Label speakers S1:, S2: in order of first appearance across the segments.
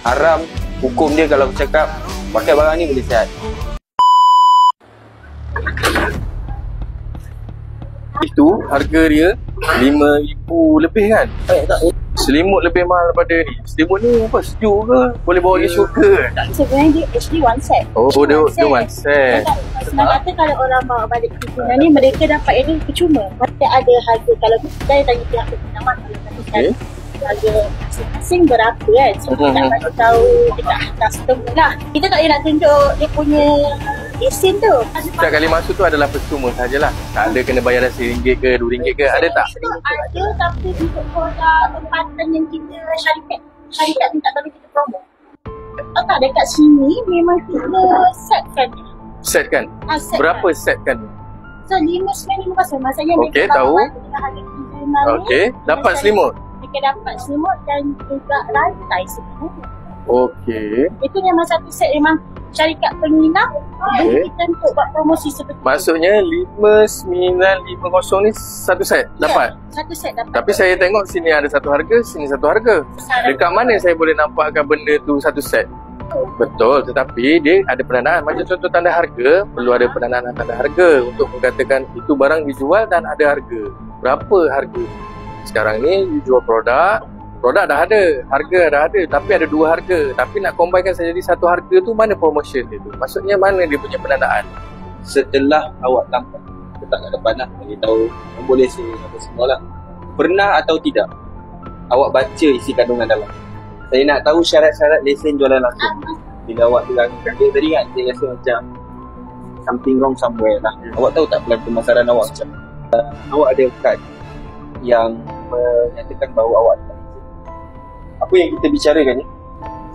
S1: Haram hukum dia kalau aku cakap pakai barang ni boleh sihat.
S2: Itu harga dia RM5,000 lebih kan? Tak. Selimut lebih mahal daripada ni. Selimut ni apa? Sejuk ke? Boleh bawa pergi syurga kan?
S3: Sebenarnya dia actually one set.
S2: Oh, dia one set.
S3: Senang kata kalau orang bawa balik kepunan ni, mereka dapat ini percuma. Mesti ada harga. Kalau saya tanya pihak penamat, kalau katakan harga masing-masing berapa kan. So kita nak bagi tahu dekat customer lah. Kita tak payah nak tunjuk dia punya isin tu.
S2: Setiap kali masuk tu adalah percuma sajalah. Tak ada kena bayar RM1 ke RM2 ke. Ada tak?
S3: Ada, tapi untuk produk tempatan yang kita syarikat ni tak tahu kita promo. Tak, dekat sini memang kita setkan.
S2: Set kan?
S3: Set
S2: berapa set kan?
S3: So 5,950. Maksudnya
S2: okey, tahu. Okey, dapat selimut.
S3: Mereka dapat selimut dan juga rantai sebenarnya.
S2: Okey.
S3: Itu memang satu set memang syarikat penginap kita untuk buat promosi seperti
S2: maksudnya 5,950 ni satu set dapat?
S3: Satu set dapat.
S2: Tapi saya tengok sini ada satu harga, sini satu harga. Dekat mana saya boleh nampakkan benda tu satu set? Betul, tetapi dia ada pendanaan. Macam contoh tanda harga, perlu ada pendanaan tanda harga untuk mengatakan itu barang dijual dan ada harga. Berapa harga? Sekarang ni you jual produk dah ada, harga dah ada, tapi ada dua harga. Tapi nak combinekan saja jadi satu harga tu, mana promotion dia tu? Maksudnya mana dia punya pendanaan?
S1: Setelah awak tampak letak kat depan lah, beritahu boleh apa semua lah. Pernah atau tidak awak baca isi kandungan dalam? Saya nak tahu syarat-syarat lesen jualan langsung. Bila awak bilang tadi kan, saya rasa macam something wrong somewhere lah. Awak tahu tak pelan pemasaran awak macam awak ada kad yang menyatakan bahawa awak tak. Apa yang kita bicarakan ni,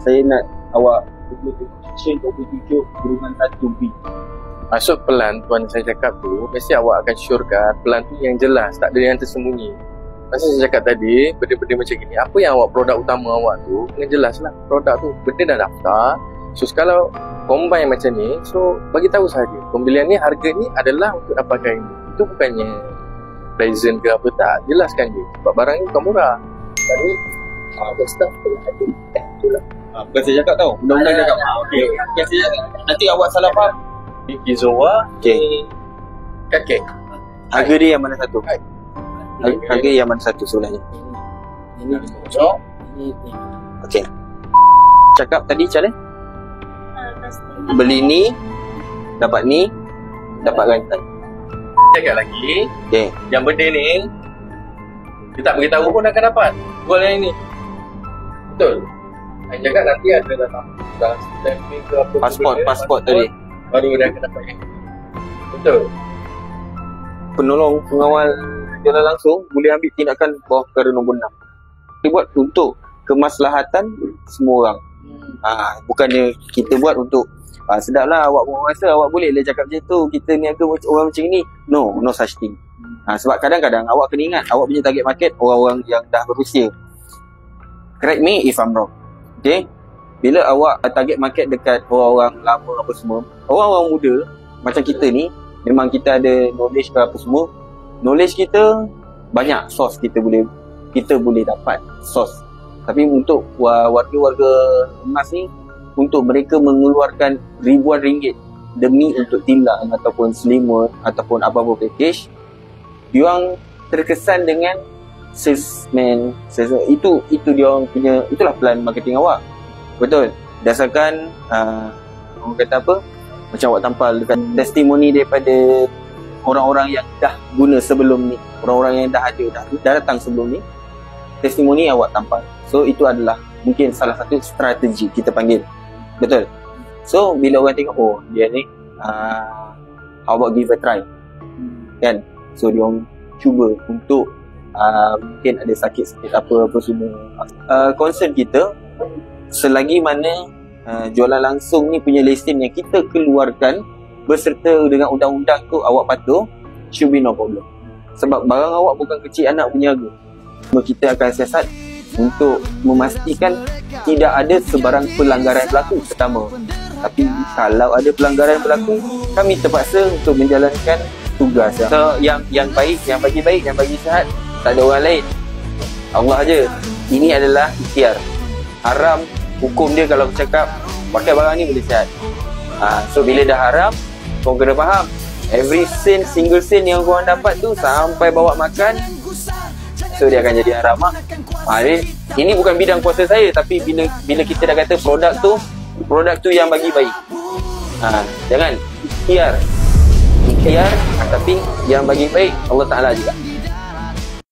S1: saya nak awak section 27-1B.
S2: Masuk pelan tuan saya cakap tu, mesti awak akan syorkan pelan tu yang jelas, tak ada yang tersembunyi. Masa saya cakap tadi, benda-benda macam gini, apa yang awak produk utama awak tu, kena jelas lah produk tu, benda dah daftar. So kalau combine macam ni, so bagi tahu saja pembelian ni, harga ni adalah untuk dapatkan ini. Itu bukannya pleasant ke apa, tak, jelaskan je sebab barang ni bukan murah. Tadi staff kena ada itulah.
S1: Bukan saya cakap tau, undang-undang cakap. Okey. Bukan saya cakap. Nanti awak salah faham.
S2: Izowa, kakek.
S1: Harga dia yang mana satu? Harga yang mana satu sebenarnya?
S2: Ini cocok.
S1: Okey. Cakap tadi macam mana? Beli ni, dapat rantai.
S2: Cakap lagi.
S1: Okey.
S2: Yang benda ni dia tak beritahu pun akan dapat jual yang ini. Betul. Saya cakap nanti ada dalam stamping ke apa,
S1: pasport tadi
S2: baru dia akan dapat yang ini. Betul.
S1: Penolong pengawal jualan langsung boleh ambil tindakan bawah perkara nombor 6. Kita buat untuk kemaslahatan semua orang. Bukannya kita buat untuk sedaplah awak menguasa, awak boleh lah cakap macam tu, kita niaga orang macam ni. No such thing. Sebab kadang-kadang awak kena ingat, awak punya target market orang-orang yang dah berusia. Correct me if I'm wrong. Okay, bila awak target market dekat orang-orang lama apa semua, orang-orang muda macam kita ni, memang kita ada knowledge ke apa semua. Knowledge kita banyak, source kita boleh dapat source. Tapi untuk warga-warga emas ni, untuk mereka mengeluarkan ribuan ringgit demi untuk tilang ataupun selimut ataupun apa-apa package, diorang terkesan dengan salesman. Itu diorang punya, itulah plan marketing awak. Betul. Dasarkan orang kata apa, macam awak tampal dekat testimoni daripada orang-orang yang dah guna sebelum ni, orang-orang yang dah ada, dah datang sebelum ni, testimoni awak tampal. So itu adalah mungkin salah satu strategi kita panggil. Betul. So bila orang tengok, oh dia ni how about give a try, kan? So dia orang cuba untuk mungkin ada sakit-sakit apa semua. Concern kita, selagi mana jualan langsung ni punya lesen yang kita keluarkan berserta dengan undang-undang tu awak patuh, should be no problem. Sebab barang awak bukan kecil anak punya harga. Kita akan siasat untuk memastikan tidak ada sebarang pelanggaran berlaku pertama. Tapi kalau ada pelanggaran berlaku, kami terpaksa untuk menjalankan tugas. So yang baik, yang bagi baik, yang bagi sihat, tak ada orang lain, Allah aja. Ini adalah ikhtiar. Haram hukum dia kalau aku cakap pakai barang ni boleh sihat. So bila dah haram, korang kena faham every sen, single sen yang korang dapat tu sampai bawa makan, so dia akan jadi haram. Ini bukan bidang puasa saya, tapi bila kita dah kata produk tu yang bagi baik. Jangan ikhtiar, tapi yang bagi baik Allah Ta'ala juga.